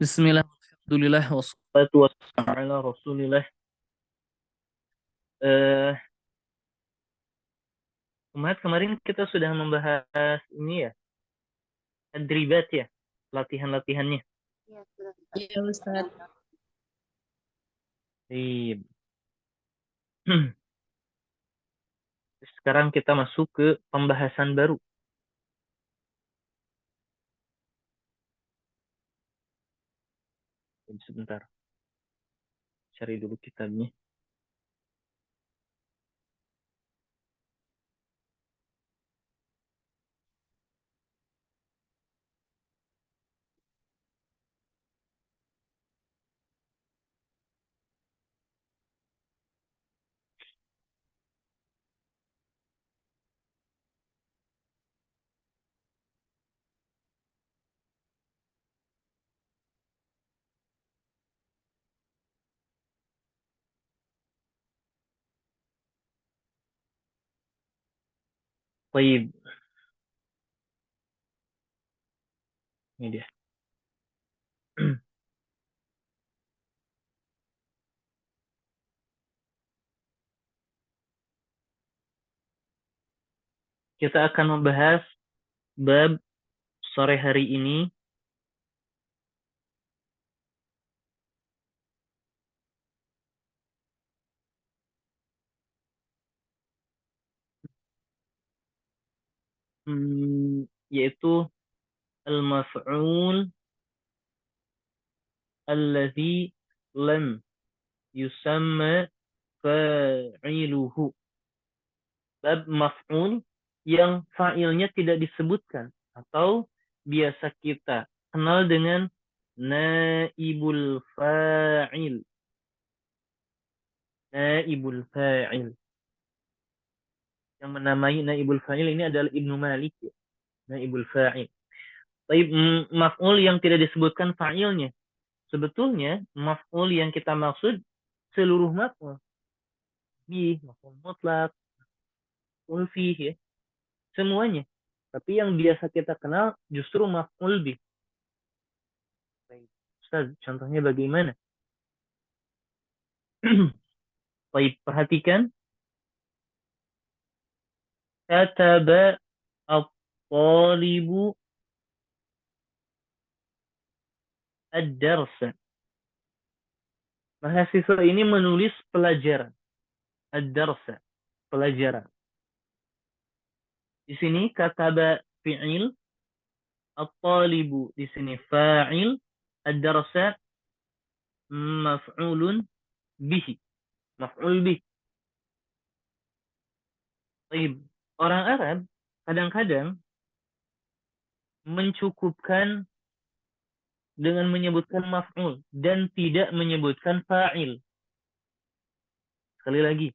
Bismillah, alhamdulillah, wassalatu wassalamu ala rasulillah. Eh, kemarin kita sudah membahas ini ya, tadribat ya, latihan-latihannya. Iya, Ustaz. Iya. Sekarang kita masuk ke pembahasan baru. Sebentar, cari dulu kitabnya. Baik, ini dia. Kita akan membahas bab sore hari ini. Yaitu al-maf'ul alladhi lam yusamma fa'iluhu. Bab maf'ul yang fa'ilnya tidak disebutkan atau biasa kita kenal dengan naibul fa'il. Naibul fa'il. Yang menamai naibul fa'il ini adalah Ibnu Malik ya. Naibul fa'il. Tapi maf'ul yang tidak disebutkan fa'ilnya. Sebetulnya maf'ul yang kita maksud seluruh maf'ul. Maf'ul mutlak, ulfi ya. Semuanya. Tapi yang biasa kita kenal justru maf'ul bih. Ustaz, contohnya bagaimana? Baik, perhatikan. Kataba at-talibu ad-darsa. Mahasiswa ini menulis pelajaran. Ad-darsa, pelajaran. Di sini kataba fi'il, at-talibu di sini fa'il, ad-darsa maf'ulun bihi. Maf'ul bih. Baik, orang Arab kadang-kadang mencukupkan dengan menyebutkan maf'ul dan tidak menyebutkan fa'il. Sekali lagi,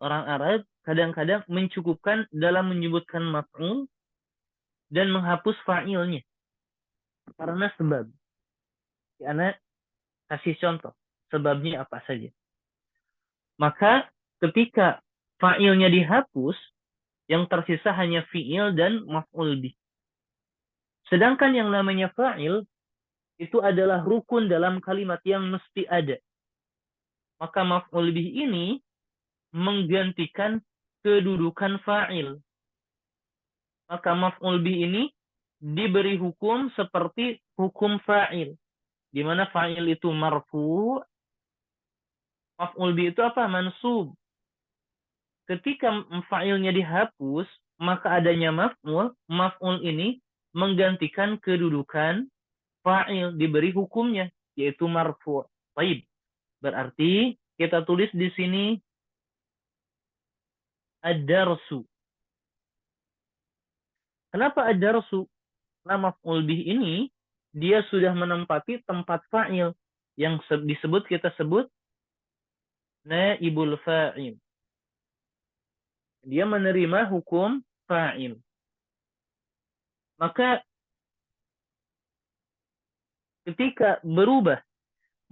orang Arab kadang-kadang mencukupkan dalam menyebutkan maf'ul dan menghapus fa'ilnya. Karena sebab. Karena kasih contoh. Sebabnya apa saja. Maka ketika fa'ilnya dihapus, yang tersisa hanya fi'il dan maf'ul bih. Sedangkan yang namanya fa'il itu adalah rukun dalam kalimat yang mesti ada. Maka maf'ul bih ini menggantikan kedudukan fa'il. Maka maf'ul bih ini diberi hukum seperti hukum fa'il. Di mana fa'il itu marfu, maf'ul bih itu apa? Mansub. Ketika fa'ilnya dihapus, maka adanya maf'ul ini menggantikan kedudukan fa'il, diberi hukumnya, yaitu marfu. Baik. Berarti kita tulis di sini ad-darsu. Kenapa ad-darsu? Karena maf'ul bih ini dia sudah menempati tempat fa'il yang kita sebut naibul fa'il. Dia menerima hukum fa'il. Maka ketika berubah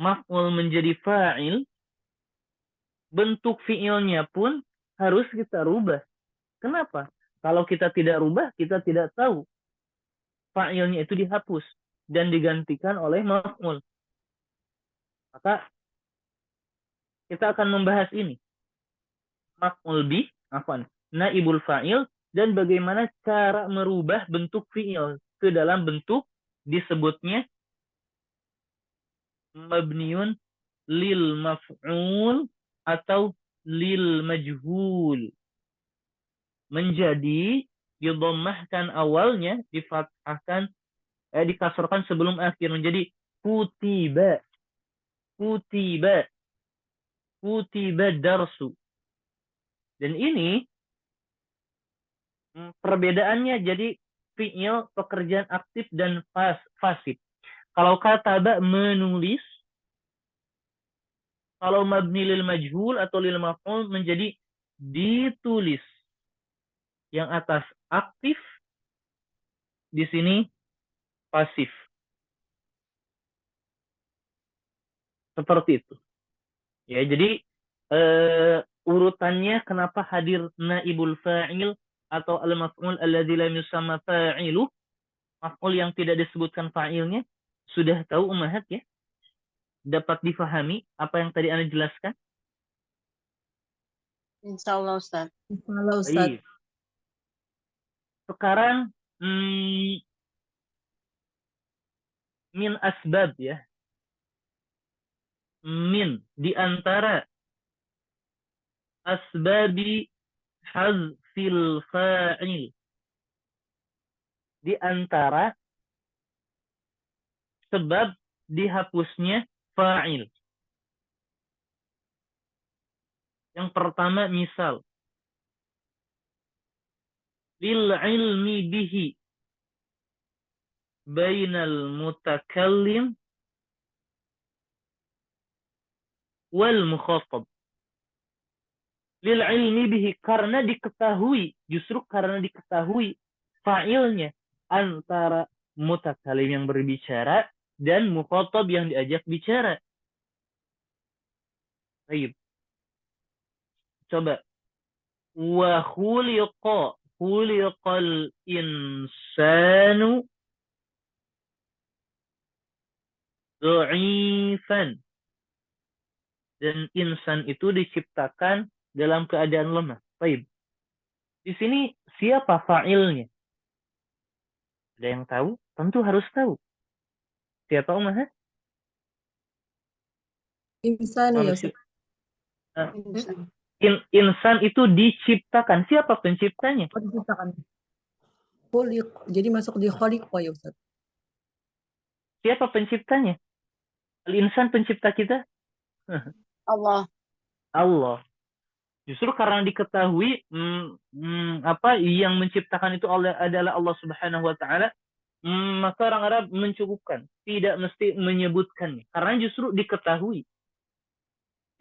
maf'ul menjadi fa'il, bentuk fi'ilnya pun harus kita rubah. Kenapa? Kalau kita tidak rubah, kita tidak tahu fa'ilnya itu dihapus dan digantikan oleh maf'ul. Maka kita akan membahas ini. Maf'ul bih, naibul fa'il, dan bagaimana cara merubah bentuk fi'il ke dalam bentuk disebutnya mabniun lil maf'ul atau lil majhul. Menjadi didommahkan awalnya, difathahkan, dikasrahkan sebelum akhir menjadi kutiba, kutiba, kutiba darsu. Dan ini perbedaannya jadi fi'il pekerjaan aktif dan pasif. Kalau kataba menulis, kalau mabni lil majhul atau lil maf'ul menjadi ditulis. Yang atas aktif, di sini pasif. Seperti itu. Ya, jadi urutannya kenapa hadir naibul fa'il atau al-maf'ul alladzi lam yusamma fa'iluh, maf'ul yang tidak disebutkan fa'ilnya, sudah tahu ummahat ya? Dapat difahami apa yang tadi Anda jelaskan? Insya Allah Ustaz. Halo Ustaz. Baik. Sekarang min asbab ya. Min di antara asbabi hazfil fa'il. Di antara sebab dihapusnya fa'il. Yang pertama misal lil ilmi bihi bainal mutakallim wal mukhatab. Lil ilmi bihi, karena diketahui, justru karena diketahui fa'ilnya antara mutakallim yang berbicara dan mukhatab yang diajak bicara. Baik. Coba. Wa khuliqal insanu dha'ifan. Dan insan itu diciptakan dalam keadaan lemah. Baik. Di sini siapa fa'ilnya? Ada yang tahu? Tentu harus tahu. Siapa Umar? Insan ya Ustaz. Insan itu diciptakan. Siapa penciptanya? Diciptakan. Jadi masuk di khaliq ya Ustaz. Siapa penciptanya? Al-insan pencipta kita? Allah. Allah. Justru karena diketahui yang menciptakan itu adalah Allah Subhanahu wa taala, maka orang Arab mencukupkan, tidak mesti menyebutkannya. Karena justru diketahui.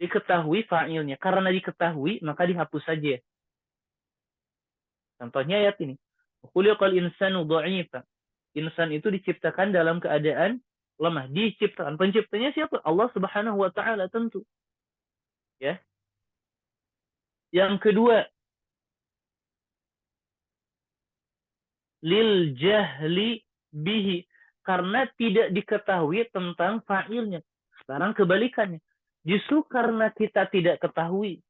Diketahui fa'ilnya. Karena diketahui, maka dihapus saja. Contohnya ayat ini. Khuliqal insanu dha'ifa. Insan itu diciptakan dalam keadaan lemah. Diciptakan. Penciptanya siapa? Allah Subhanahu wa taala tentu. Ya. Yang kedua, lil jahli bihi, karena tidak diketahui tentang fa'ilnya. Sekarang kebalikannya. Justru karena kita tidak ketahui,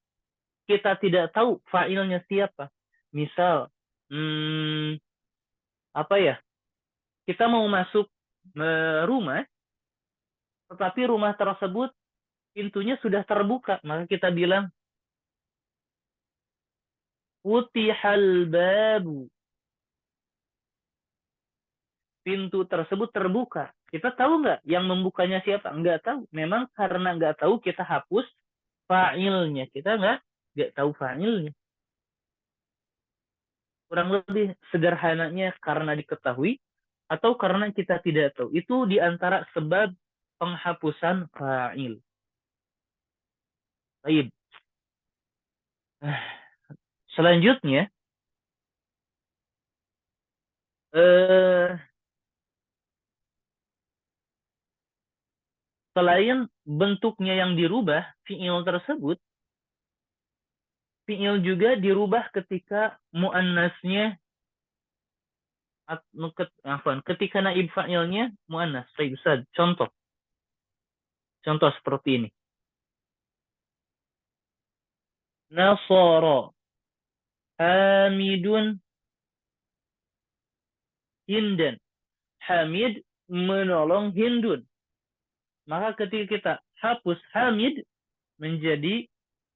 kita tidak tahu fa'ilnya siapa. Misal, kita mau masuk rumah, tetapi rumah tersebut pintunya sudah terbuka, maka kita bilang futihal babu. Pintu tersebut terbuka. Kita tahu nggak yang membukanya siapa? Nggak tahu. Memang karena nggak tahu kita hapus fa'ilnya. Kita nggak tahu fa'ilnya. Kurang lebih sederhananya karena diketahui atau karena kita tidak tahu. Itu diantara sebab penghapusan fa'il. Baik. Selanjutnya, selain bentuknya yang dirubah, fi'il tersebut, fi'il juga dirubah ketika muannasnya, ketika naib fa'ilnya muannas. Baik, Ustaz, contoh. Contoh seperti ini. Nasara Hamidun Hindan. Hamid menolong Hindun. Maka ketika kita hapus Hamid menjadi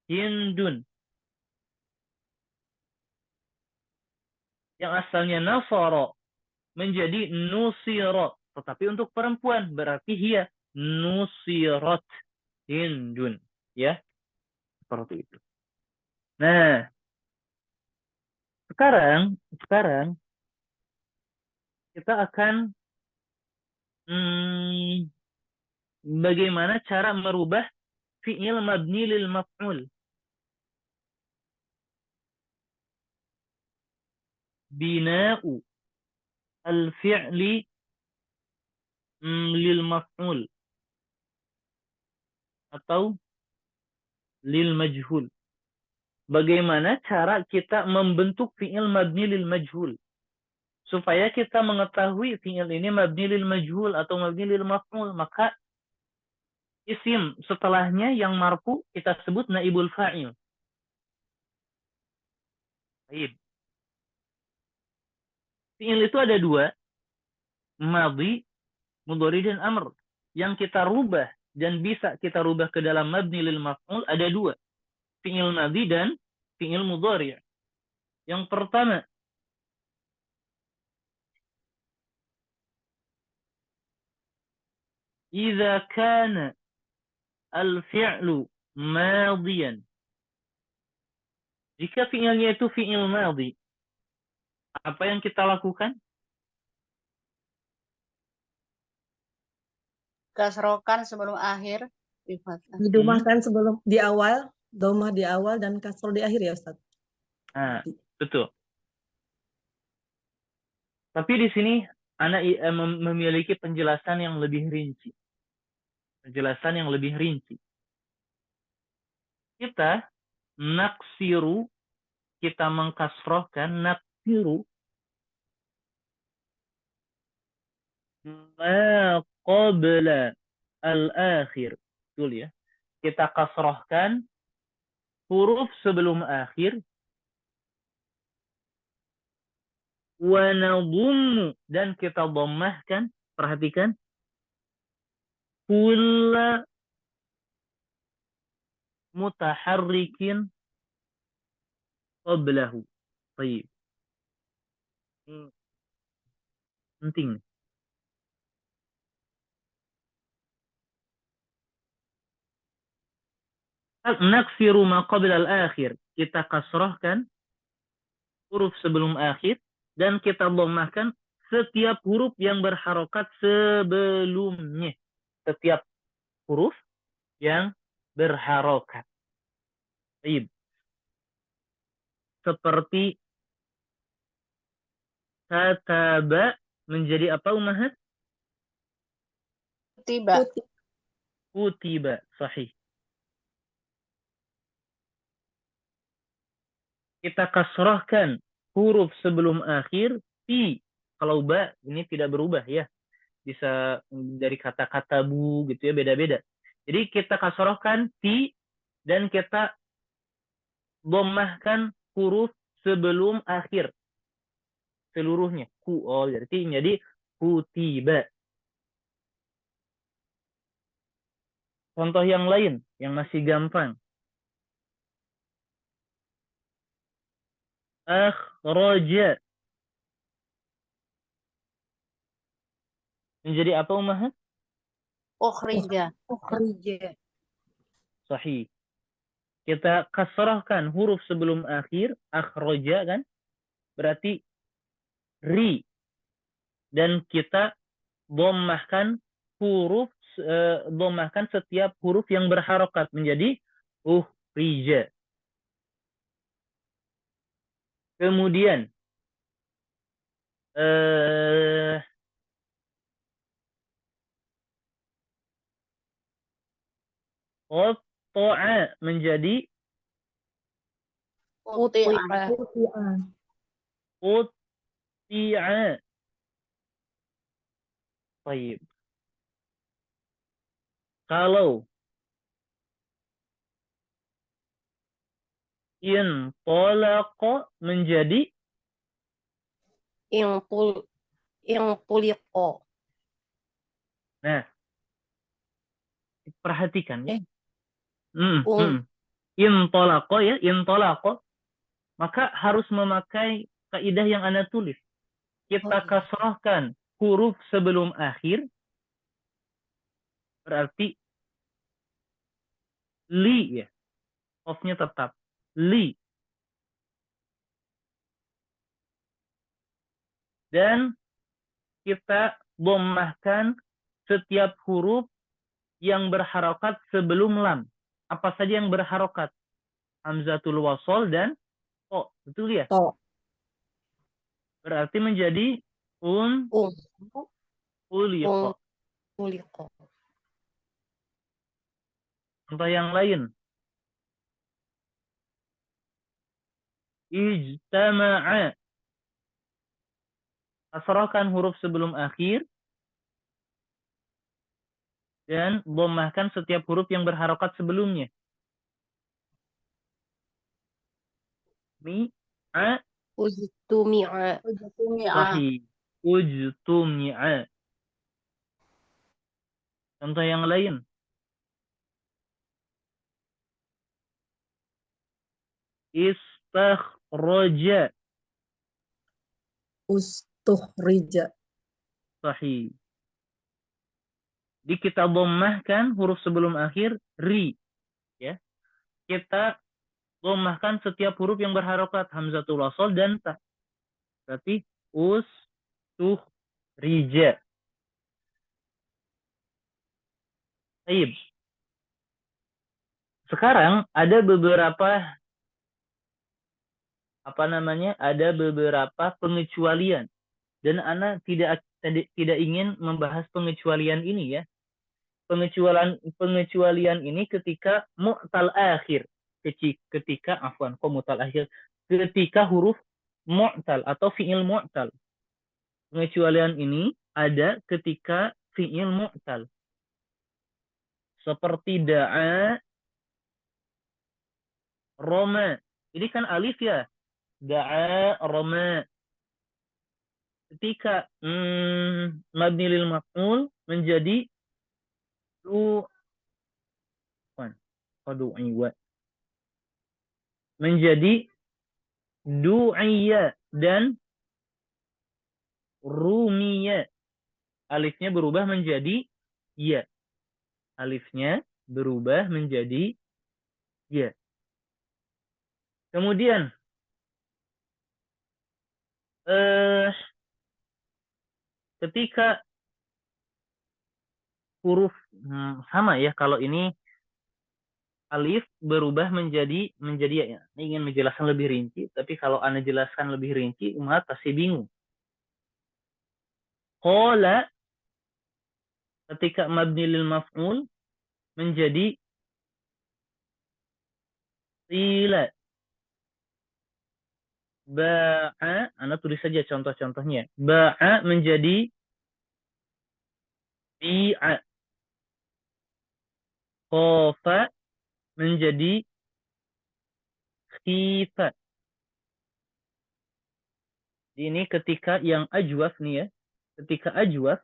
Hindun. Yang asalnya Nasara menjadi Nusira. Tetapi untuk perempuan berarti dia Nusirat Hindun. Ya, seperti itu. Nah, sekarang kita akan bagaimana cara merubah fi'il mabni lil maf'ul. Bina'u al-fi'li lil maf'ul atau lil majhul. Bagaimana cara kita membentuk fi'il mabni lil majhul supaya kita mengetahui fi'il ini mabni lil majhul atau mabni lil maf'ul, maka isim setelahnya yang marfu kita sebut naibul fa'il. Baik. Fi'il itu ada dua, madhi, mudhari dan amr. Yang kita rubah dan bisa kita rubah ke dalam mabni lil maf'ul ada dua, fi'il madhi dan fi'il mudhari. Yang pertama, idza kana al-fi'lu madiyan. Jika fi'ilnya itu fi'il madhi, apa yang kita lakukan? Kasrokan sebelum akhir. Di fathah. Didomahkan sebelum di awal, domah di awal dan kasroh di akhir ya Ustaz. Nah, betul. Tapi di sini Ana memiliki penjelasan yang lebih rinci. Penjelasan yang lebih rinci. Kita naksiru, kita mengkasrohkan, naksiru ma qabla al-akhir. Betul ya. Kita kasrohkan huruf sebelum akhir. Wa nadhummu, dan kita dhammahkan. Perhatikan. Kulla mutaharrikin qablahu. Baik. Penting. Naksiru ma qabla al-akhir. Kita kasrohkan huruf sebelum akhir dan kita dhammahkan setiap huruf yang berharokat sebelumnya. Setiap huruf yang berharokat. Baik. Seperti kataba menjadi apa Ummahat? Tiba. Kutiba. Sahih. Kita kasrahkan huruf sebelum akhir ti. Kalau ba ini tidak berubah ya. Bisa dari kata-kata bu gitu ya, beda-beda. Jadi kita kasrahkan ti dan kita dhammahkan huruf sebelum akhir seluruhnya. Jadi kutiba. Contoh yang lain yang masih gampang. Akhraja menjadi apa Ummahat? Ukhrija. Ukhrija. Sahih. Kita kasrahkan huruf sebelum akhir, akhraja kan? Berarti ri. Dan kita dhammahkan dhammahkan setiap huruf yang berharokat menjadi ukhrija. Kemudian qata'a menjadi Uti'a. quti'a. Baik. Kalau intolaqa menjadi Intuliqo. nah, perhatikan ya. Eh, Un. Intolaqa ya, intolaqa, maka harus memakai kaidah yang Anda tulis. Kita iya. kasrahkan huruf sebelum akhir, berarti li ya. Qafnya tetap li. Dan kita dhammahkan setiap huruf yang berharokat sebelum lam. Apa saja yang berharokat? Hamzatul wasol dan to. Betul ya? To. Berarti menjadi uliqa. Untuliqo. Contoh yang lain. Ijtama'a. Kasrahkan huruf sebelum akhir dan dhammahkan setiap huruf yang berharokat sebelumnya. Mi'a. Ujtumi'a. Ujtumi'a. Sahih. Ujtumi'a. Contoh yang lain. Istakhraja. Ustukhrija. Sahih. Jadi kita dhammahkan huruf sebelum akhir ri, ya. Kita dhammahkan setiap huruf yang berharokat hamzatul wasl dan ta. Berarti ustukhrija. Baik. Sekarang ada beberapa ada beberapa pengecualian dan Ana tidak ingin membahas pengecualian ini ya. Pengecualian ini ketika mu'tal akhir, ketika huruf mu'tal atau fi'il mu'tal. Pengecualian ini ada ketika fi'il mu'tal. Seperti da'a, roma. Ini kan alif ya. Da'a, roma. Ketika mabni lil maf'ul menjadi menjadi du'iyya dan rumiyya. Alifnya berubah menjadi ya. Alifnya berubah menjadi ya. Kemudian ketika huruf sama ya, kalau ini alif berubah menjadi ya. Ini ingin menjelaskan lebih rinci, tapi kalau Anda jelaskan lebih rinci, umat pasti bingung. Qala ketika mabni lil maf'ul menjadi qila. Ba'a, Anda tulis saja contoh-contohnya. Ba'a menjadi bi'a. Khofa menjadi khifa. Ini ketika yang ajwaf nih ya. Ketika ajwaf,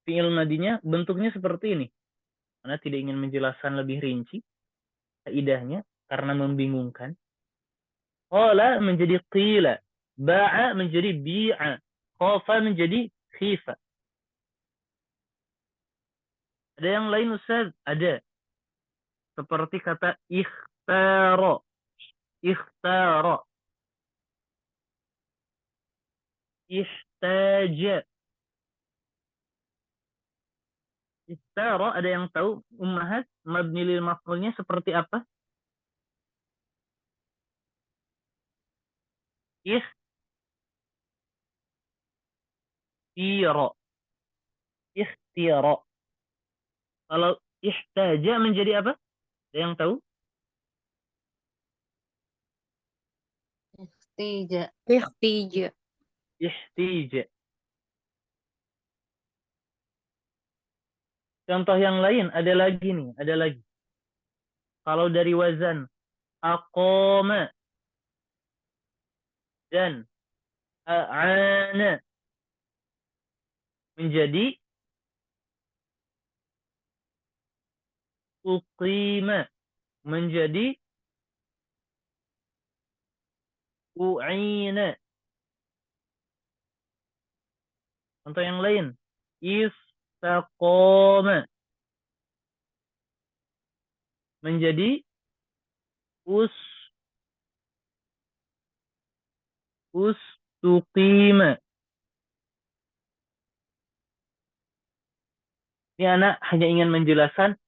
fi'il madinya bentuknya seperti ini. Anda tidak ingin menjelaskan lebih rinci kaidahnya karena membingungkan. Qala menjadi qila. Ba'a menjadi bi'a. Khofa menjadi khifa. Ada yang lain Ustaz? Ada. Seperti kata ikhtara. Ikhtara. Ihtaja. Ikhtara, ada yang tahu ummahat mabni lil maf'ulnya seperti apa? Ikhtira. Ikhtira. Kalau ihtaja menjadi apa? Ada yang tahu? Ihtija. Ihtija. Ihtija. Contoh yang lain ada lagi nih, ada lagi. Kalau dari wazan aqama dan a'ana menjadi uqima, menjadi u'ina. Contoh yang lain, istaqama menjadi ustuqima. Ini anak hanya ingin menjelaskan,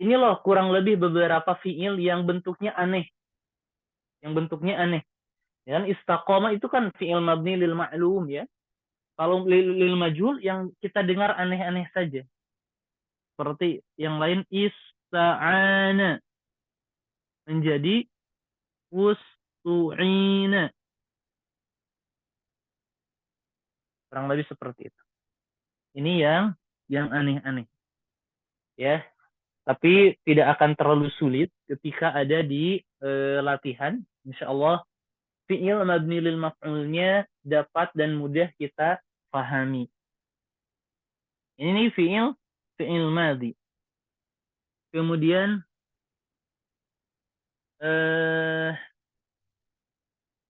ini loh kurang lebih beberapa fiil yang bentuknya aneh. Yang bentuknya aneh. Ya, istaqama itu kan fiil mabni lil ma'lum ya. Kalau lil majhul yang kita dengar aneh-aneh saja. Seperti yang lain ista'ana menjadi ustu'ina. Kurang lebih seperti itu. Ini yang aneh-aneh. Ya, tapi tidak akan terlalu sulit ketika ada di latihan. Insyaallah fi'il mabni lil maf'ulnya dapat dan mudah kita pahami. Ini fi'il madhi. Kemudian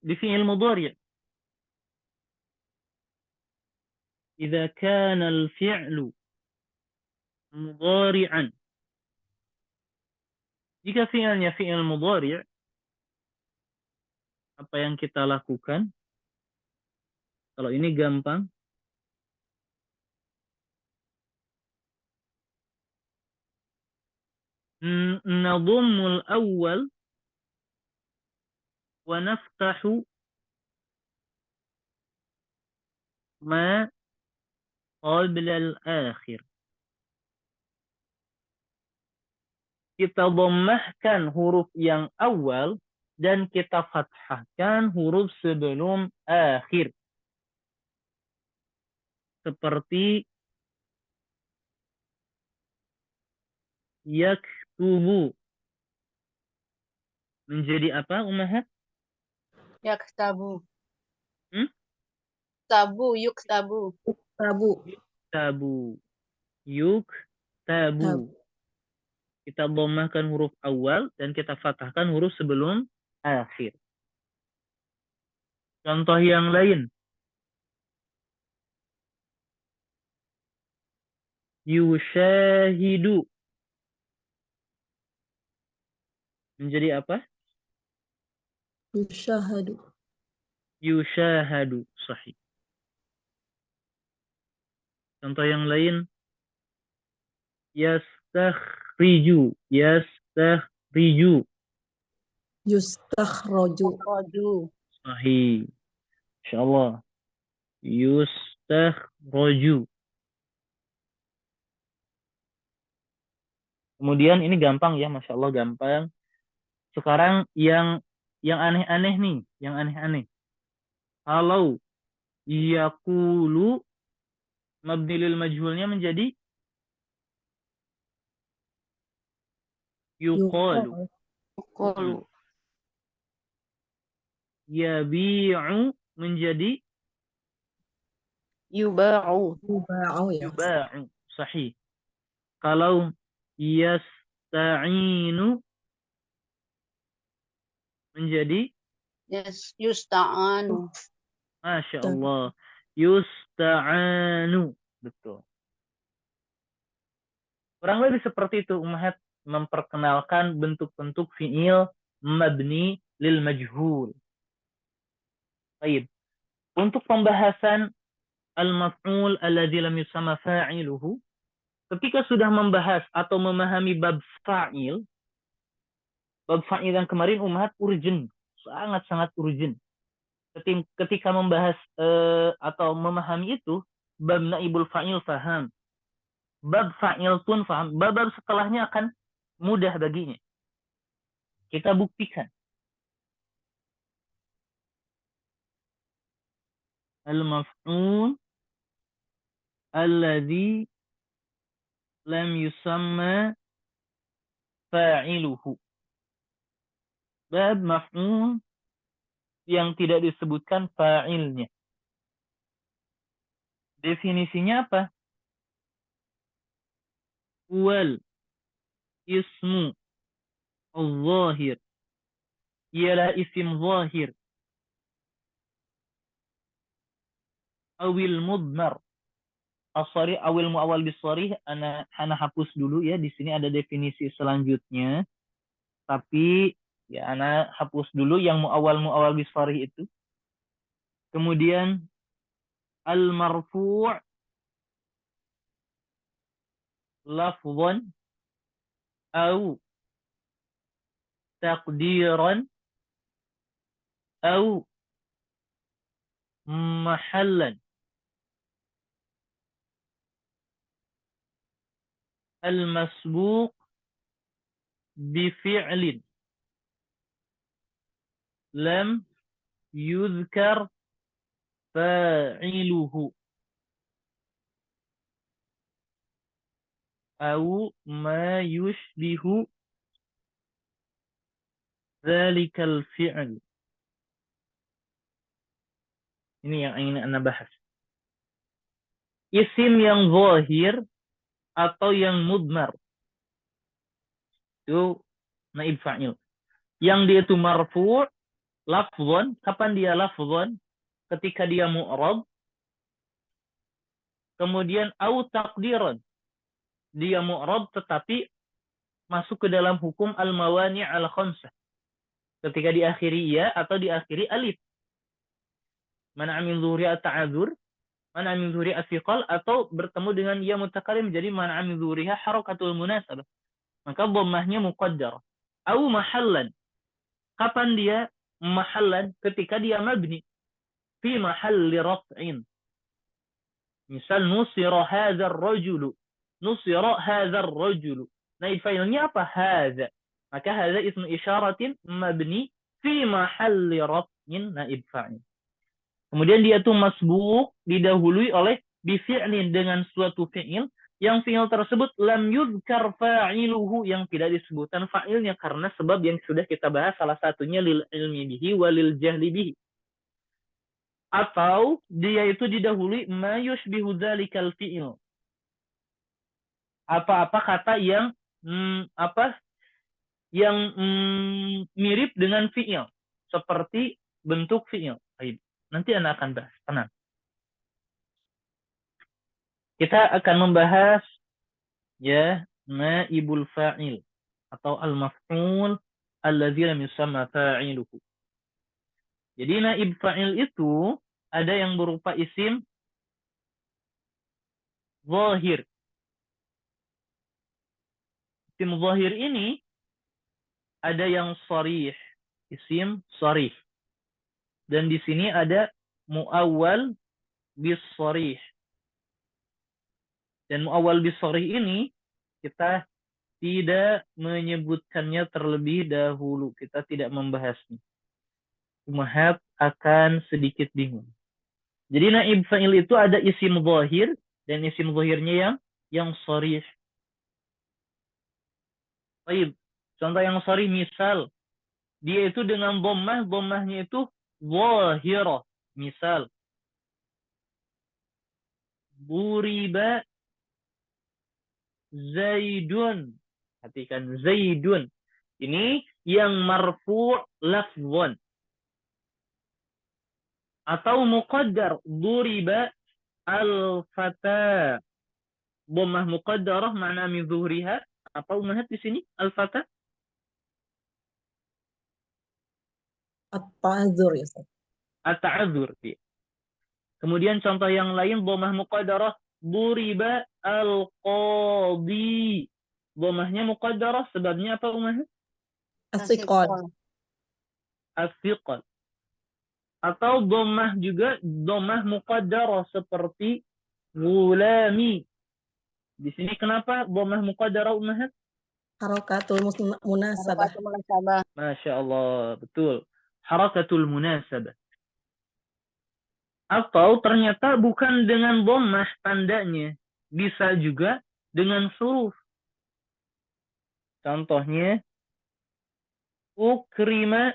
di fi'il mudhari'. Idza kana al-fi'lu mudhari'an. Jika fi'ilnya fi'il mudhari', apa yang kita lakukan? Kalau ini gampang. Nadhummul awwal wa naftahu ma qabla al-akhir. Kita dhammahkan huruf yang awal dan kita fathahkan huruf sebelum akhir. Seperti yaktubu. Menjadi apa, Ummahat? Yaktabu. Tabu. Tabu. Yuktabu. Tabu. Kita dhammahkan huruf awal dan kita fathahkan huruf sebelum akhir. Contoh yang lain. Yushahidu. Menjadi apa? Yushahadu. Yushahadu. Sahih. Contoh yang lain. Yastakhriju. Yastakhriju. Yustakhraju. Roju. Sahih. Insyaallah. Yustakhraju. Kemudian ini gampang ya, Masya Allah gampang. Sekarang yang aneh-aneh nih, yang aneh-aneh. Kalau yaqulu mabni lil majhulnya menjadi yuqalu. Yuqalu. Yabi'u menjadi Yuba'u. Yuba'u ya. yuba'u. Sahih. Kalau yasta'inu menjadi Yusta'anu. Masya Allah. Yusta'anu. Betul. Kurang lebih seperti itu, Ummahat, memperkenalkan bentuk-bentuk fi'il mabni lil majhul. Baik. Untuk pembahasan al-maf'ul alladzi lam yusamma fa'iluhu, ketika sudah membahas atau memahami bab fa'il yang kemarin Ummahat urgent, sangat-sangat urgent. Ketika membahas atau memahami itu, bab naibul fa'il faham. Bab fa'il pun faham. Bab setelahnya akan mudah baginya. Kita buktikan. Al-maf'ul alladzi lam yusamma fa'iluhu. Bab maf'ul yang tidak disebutkan fa'ilnya. Definisinya apa? Wal ismu al-zahir. Ialah isim zahir. Awil mudmar. As-sarih awil mu'awal bis-sarih. Ana hapus dulu ya. Di sini ada definisi selanjutnya. Tapi ya ana hapus dulu yang mu'awal bis-sarih itu. Kemudian al-marfu' lafzan au taqdiran au mahallan. Al-masbuq bifi'lin lam yuzkar fa'iluhu au ma yushbihu dzalikal fi'l. Ini yang ingin Anda bahas. Isim yang zahir atau yang mudmar itu naib fa'il. Yang dia itu marfu' lafzan. Kapan dia lafzan? Ketika dia mu'rab. Kemudian au taqdiran. Dia mu'rab tetapi masuk ke dalam hukum al-mawani' al-khamsah. Ketika diakhiri ya atau diakhiri alif. Mana min zuhri at-ta'adzur, mana min zuhri as-siqal, atau bertemu dengan ya mutakalim menjadi mana min zuhriha harakatul munasabah. Maka dhammahnya muqaddar. Au mahallan. Kapan dia mahallan? Ketika dia mabni. Fi mahalli raf'in. Misal nusira hadzal rajulu. Nusira hadzal rajulu. Naib fa'ilnya apa? Hadza. Maka hadza ismu isyaratin mabni fi mahalli raf'in naib fa'il. Kemudian dia tuh masbuq didahului oleh bifi'lin dengan suatu fi'il yang fi'il tersebut lam yuzkar fa'iluhu yang tidak disebutkan fa'ilnya karena sebab yang sudah kita bahas salah satunya lil ilmi bihi walil jahli bihi. Atau dia itu didahului ma yushbihu dzalikal fi'il. Apa-apa kata yang mirip dengan fi'il seperti bentuk fi'il. Nanti Anda akan bahas, tenang. Kita akan membahas ya naibul fa'il atau al-maf'ul alladzi lam yusamma fa'iluhu. Jadi naib fa'il itu ada yang berupa isim zahir. Isim zahir ini ada yang sharih, isim sharih. Dan di sini ada muawwal bis sharih. Dan muawwal bis sharih ini kita tidak menyebutkannya terlebih dahulu. Kita tidak membahasnya. Umahat akan sedikit bingung. Jadi naib fa'il itu ada isim zahir dan isim zahirnya yang sharih. Baik, contoh yang sharih misal dia itu dengan dhammah, dhammahnya itu zahirah. Misal buriba Zaidun. Perhatikan Zaidun. Ini yang marfu' lafzan. Atau muqaddar duriba al-fata. Dhammah muqaddarah makna min zuhriha. Apa umahat di sini al-fata? At-ta'adzur ya Ustaz. At-ta'adzur. Kemudian contoh yang lain dhammah muqaddarah duriba al-qadi. Dhammahnya muqaddarah sebabnya apa umahat? As-siqal. As-siqal. Atau dhammah juga dhammah muqaddarah seperti gulami. Di sini kenapa dhammah muqaddarah umahat? Harakatul munasabah. Masya Allah, betul. Harakatul munasabah. Atau ternyata bukan dengan dhammah tandanya. Bisa juga dengan huruf. Contohnya, ukrima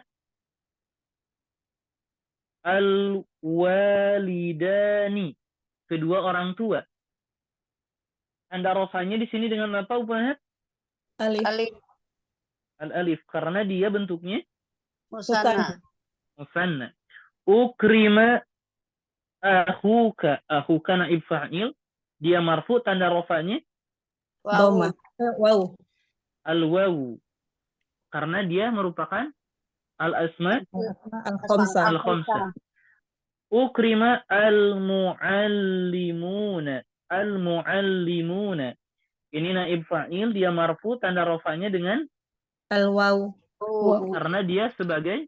al-walidani. Kedua orang tua. Tanda rofanya di sini dengan apa, Umahat? Alif. Alif. Al-alif. Karena dia bentuknya Musanna. musanna. Ukrima akhuka. Akhuka naib fa'il. Dia marfu, tanda rofanya Doma. Wawu. Wow. al-wawu. Karena dia merupakan al-asma Al-Khamsah. al-khamsah. Ukrima al-muallimuna. Al-muallimuna. Ini naib fa'il, dia marfu, tanda rofanya dengan Al-Waw. karena dia sebagai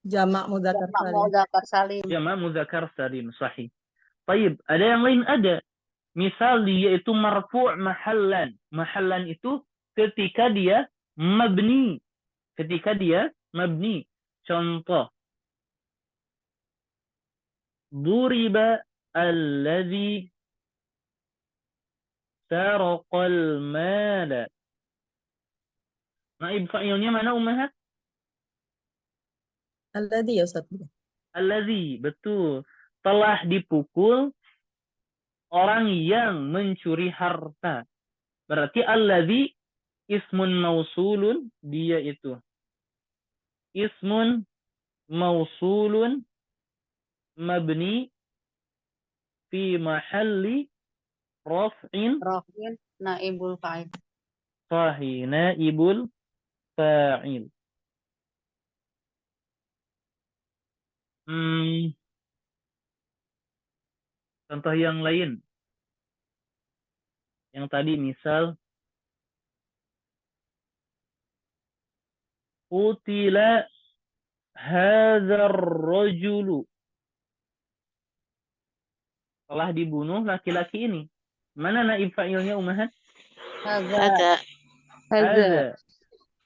Jamak mudzakkar Jamak salim. mudzakkar salim. jamak muzakkar salim, sahih. Taib, ada yang lain ada. Misal dia itu marfu' mahallan. Mahallan itu ketika dia mabni. Ketika dia mabni. Contoh. Duriba alladhi saraqal mala. Naib fa'ilnya mana, Ummahat? Alladzi ya Ustaz. Alladzi, betul. Telah dipukul orang yang mencuri harta. Berarti alladzi ismun mausulun, dia itu. Ismun mausulun mabni fi mahalli raf'in Rafin naibul fa'il. sahih naibul fa'il. Contoh yang lain. Yang tadi misal qutila hadzal rajulu. Telah dibunuh laki-laki ini. Mana naib fa'ilnya, Ummahat? Hadza. Hadza.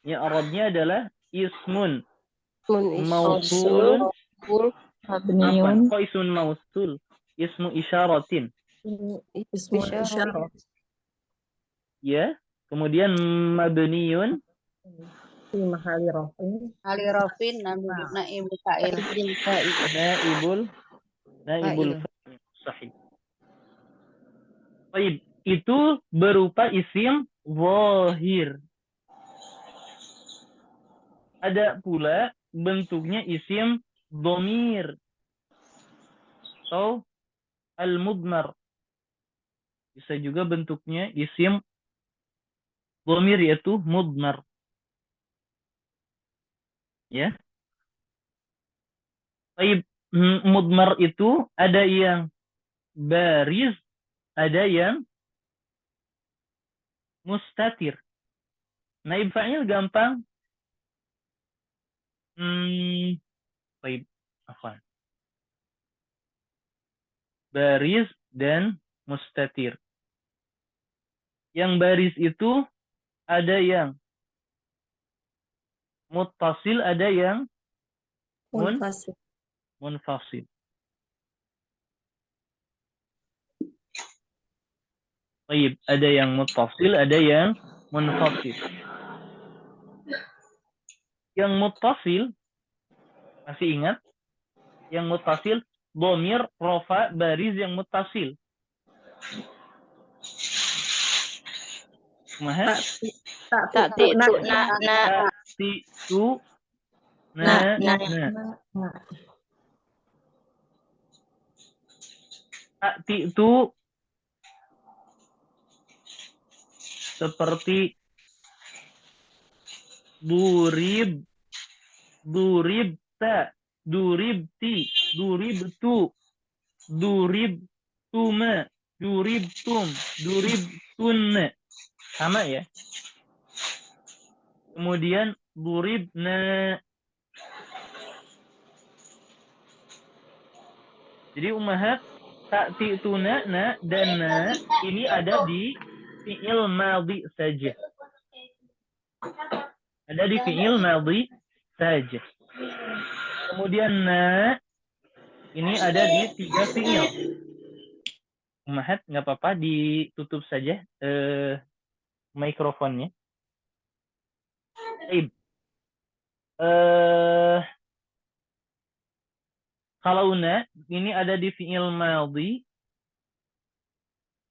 Ya, Arabnya adalah ismun Mun mausulun. mabniun. Kok ismun mausul? Ismu isyaratin. Ismu isyarah. Ya. Kemudian mabniun Fi mahalli raf'in. Ali Rafin naibul fa'il. naibul fa'il. Sahih. Baik, itu berupa isim zahir. Ada pula bentuknya isim dhamir atau al-mudmar. Bisa juga bentuknya isim dhamir yaitu mudmar. Ya. Baik, mudmar itu ada yang bariz, ada yang mustatir. Naib fa'il gampang. Baik, apa? Bariz dan mustatir. Yang baris itu ada yang muttasil, ada yang Munfasil. munfasil. Baik, ada yang muttasil, ada yang munfasil. Yang muttasil, masih ingat? Yang muttasil, dhamir, rofa, baris yang muttasil. Mahal? Ta'ti tu na Ta'titu na. Ta'titu seperti durib, duribta, duribti, duribtu, duribtuma, duribtum, duribtunna. Sama ya. Kemudian duribna. Jadi Ummahat, ta'tituna na dan na ini ada di fi'il madhi saja. Ada di fi'il madhi saja. Kemudian na ini ada di 3 fi'il. Ummahat, nggak apa-apa ditutup saja mikrofonnya. Baik. Kalau ini ada di fi'il madhi,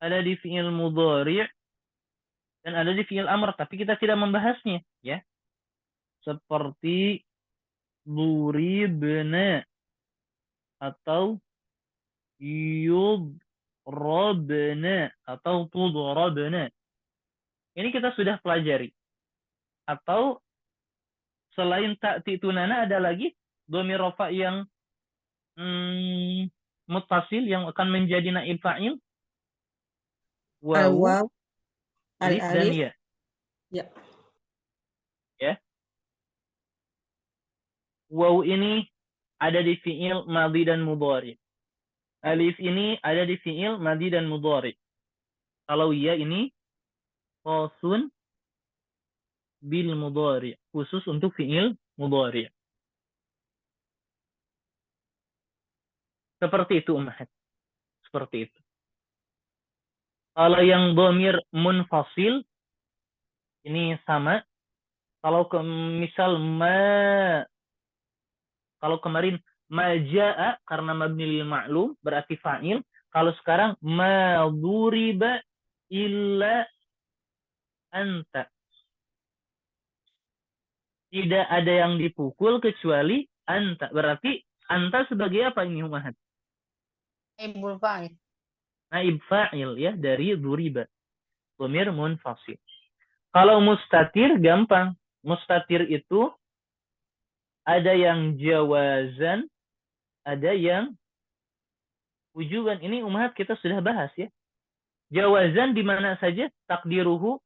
ada di fi'il mudhari', dan ada di fi'il amr, tapi kita tidak membahasnya, ya. Seperti duribna atau yudrabna atau tudrabna. Ini kita sudah pelajari. Atau selain ta'ti tunana ada lagi dhamir rafa yang muttasil yang akan menjadi naib fa'il. Wawu, Al-waw, alif dan al-alif. ya. Ya. Ya. Wawu ini ada di fi'il madhi dan mudhari. Alif ini ada di fi'il madhi dan mudhari. Kalau ya ini khusun bil mudhari, khusus untuk fi'il mudhari. Seperti itu, Ummahat. Seperti itu. Kalau yang dhamir munfasil ini sama. Kalau misal kalau kemarin maja'a karena mabni lil ma'lum berarti fa'il. Kalau sekarang ma duriba illa anta. Tidak ada yang dipukul kecuali anta. Berarti anta sebagai apa ini, Ummahat? Naibul fa'il. Naib fa'il ya dari duriba. Dhamir munfasil. Kalau mustatir gampang. Mustatir itu ada yang jawazan, ada yang wujuban. Ini Ummahat kita sudah bahas ya. Jawazan di mana saja? Takdiruhu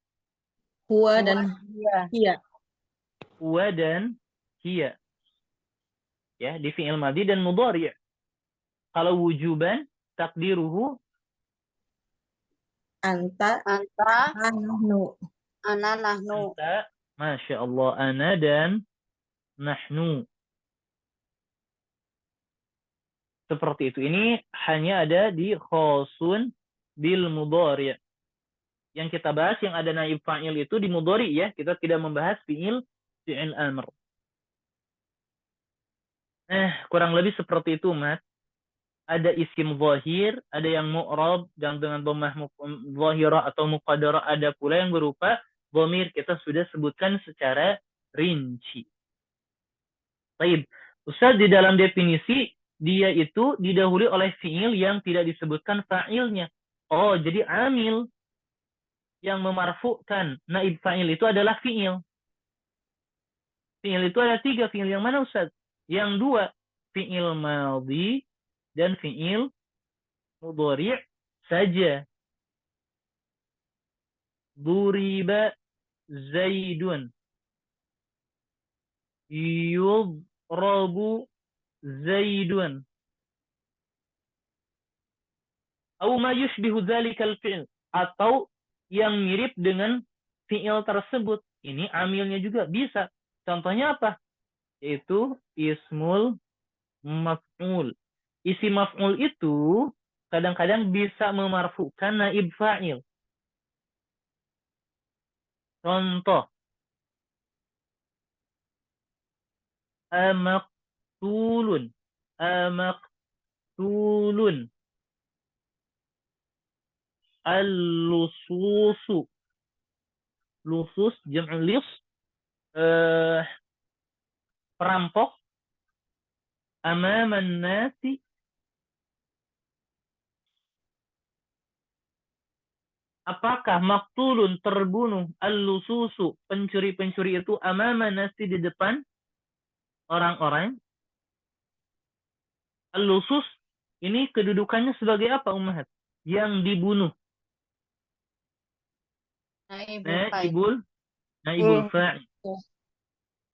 Huwa dan Iya. hiya. huwa dan hiya. Ya, di fi'il madhi dan mudhari'. Kalau wujuban takdiruhu Anta, Anta, nahnu. ana, nahnu. anta, masya Allah, ana dan nahnu. Seperti itu. Ini hanya ada di khosun bil mudhari'. Yang kita bahas yang ada naib fa'il itu di mudhari' ya. Kita tidak membahas fi'il amr. Kurang lebih seperti itu, Mat. Ada isim zahir, ada yang mu'rab dan dengan dhammah zahirah atau muqaddarah, ada pula yang berupa dhamir. Kita sudah sebutkan secara rinci. Baik. Ustaz, di dalam definisi dia itu didahului oleh fi'il yang tidak disebutkan fa'ilnya. Oh, jadi amil yang memarfu'kan naib fa'il itu adalah fi'il. Fi'il itu ada 3. Fi'il yang mana, Ustaz? Yang 2. Fi'il madhi dan fi'il mudhari' saja. Duriba Zaidun. Yudrabu Zaidun. Atau ma yushbihu dzalikal fi'il, atau yang mirip dengan fi'il tersebut. Ini amilnya juga bisa. Contohnya apa? Yaitu ismul maf'ul. Isi maf'ul itu kadang-kadang bisa memarfu'kan naib fa'il. Contoh. Amaktulun. Amaktulun. Al-lususu. Lusus, jam'ul lis. Perampok. Amaman nasi. Apakah maktulun terbunuh, al-lususu pencuri-pencuri itu amaman nasi di depan orang-orang? Al-lusus ini kedudukannya sebagai apa, Ummahat? Yang dibunuh. Naibul Naibul fa'il.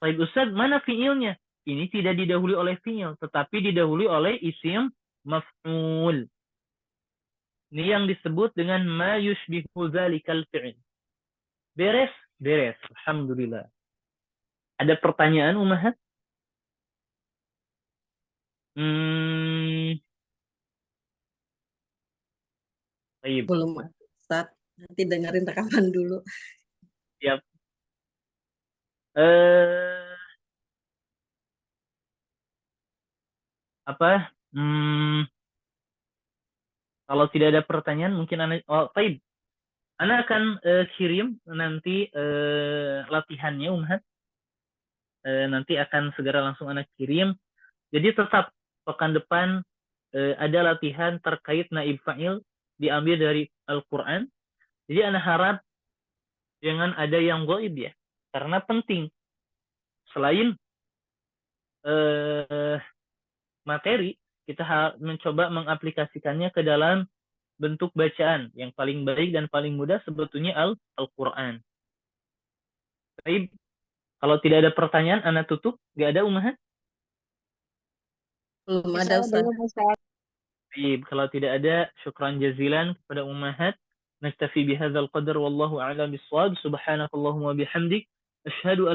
Baik, Ustaz, mana fi'ilnya? Ini tidak didahului oleh fi'il, tetapi didahului oleh isim maf'ul. Ini yang disebut dengan ma yushbihu dzalikal fi'il. Beres? Beres. Alhamdulillah. Ada pertanyaan, Ummahat? Baik. Belum, Ustaz. Nanti dengerin rekaman dulu. Siap. Apa? Kalau tidak ada pertanyaan, mungkin baik. Ana akan kirim nanti latihannya, Umhat. Nanti akan segera langsung Ana kirim. Jadi tetap pekan depan ada latihan terkait naib fa'il diambil dari Al-Quran. Jadi Ana harap jangan ada yang gaib ya. Karena penting. Selain materi, kita mencoba mengaplikasikannya ke dalam bentuk bacaan yang paling baik dan paling mudah sebetulnya Al-Quran. Baik, kalau tidak ada pertanyaan, Ana tutup. Gak ada, Ummahat? Belum ada, Ustaz. Baik, kalau tidak ada, syukran jazilan kepada Ummahat. Naktafi bihadzal qadar wallahu a'lam bissawab. Subhanakallahumma bihamdik. Asyhadu an